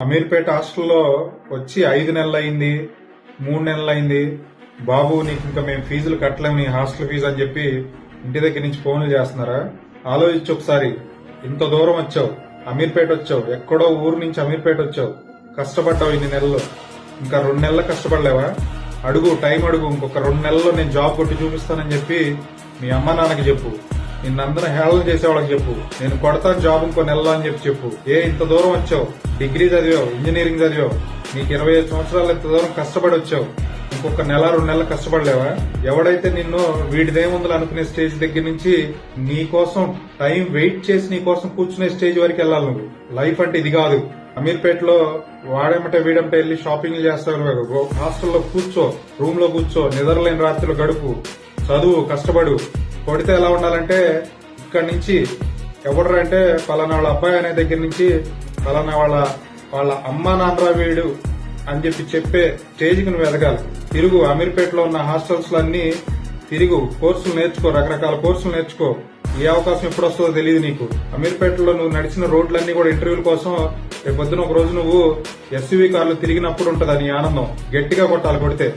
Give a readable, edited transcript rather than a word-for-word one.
అమీర్పేట హాస్టల్లో వచ్చి 5 నెలలు అయింది, 3 నెలలు అయింది. బాబు నీకు ఇంకా మేము ఫీజులు కట్టలేము, నీ హాస్టల్ ఫీజు అని చెప్పి ఇంటి దగ్గర నుంచి ఫోన్లు చేస్తున్నారా? ఆలోచించు ఒకసారి. ఇంత దూరం వచ్చావు, అమీర్పేట వచ్చావు, ఎక్కడో ఊరు నుంచి అమీర్పేట వచ్చావు, కష్టపడ్డావు ఇన్ని నెలలు. ఇంకా 2 నెలలు కష్టపడలేవా? అడుగు, టైం అడుగు. ఇంకొక 2 నెలల్లో నేను జాబ్ కొట్టి చూపిస్తానని చెప్పి మీ అమ్మ నాన్నకి చెప్పు. నిన్నందరం హేళన చేసే వాళ్ళకి చెప్పు, నేను కొడతాను జాబ్ ఇంకో నెలలో అని చెప్పు. ఇంత దూరం వచ్చావు, డిగ్రీ చదివావు, ఇంజనీరింగ్ చదివావు, నీకు 25 సంవత్సరాలు ఇంత దూరం కష్టపడి వచ్చావు. ఇంకొక 1-2 నెలలు కష్టపడలేవా? ఎవడైతే నిన్ను వీడిదేముందులు అనుకునే స్టేజ్ దగ్గర నుంచి నీ కోసం టైం వెయిట్ చేసి నీ కోసం కూర్చునే స్టేజ్ వరకు వెళ్ళాలి నువ్వు. లైఫ్ అంటే ఇది కాదు. అమీర్పేటలో వాడేమంటే వీడమంటే వెళ్ళి షాపింగ్ చేస్తావు. హాస్టల్లో కూర్చో, రూమ్ లో కూర్చో, నిద్రలేని రాత్రులు గడుపు, చదువు, కష్టపడు. కొడితే ఎలా ఉండాలంటే ఇక్కడి నుంచి ఎవడరా అంటే పలానా వాళ్ళ అబ్బాయి అనే దగ్గర నుంచి పలానా వాళ్ళ అమ్మ నాన్నరా వీడు అని చెప్పే స్టేజ్కి నువ్వు ఎదగాలి. తిరుగు, అమీర్పేటలో ఉన్న హాస్టల్స్ అన్ని తిరుగు, కోర్సులు నేర్చుకో, రకరకాల కోర్సులు నేర్చుకో. ఏ అవకాశం ఎప్పుడు వస్తుందో తెలియదు నీకు. అమీర్పేటలో నువ్వు నడిచిన రోడ్లన్నీ కూడా ఇంటర్వ్యూల కోసం రేపొద్దున ఒక రోజు నువ్వు ఎస్యూవీ కార్లు తిరిగినప్పుడు ఉంటది నీ ఆనందం. గట్టిగా కొట్టాలి కొడితే.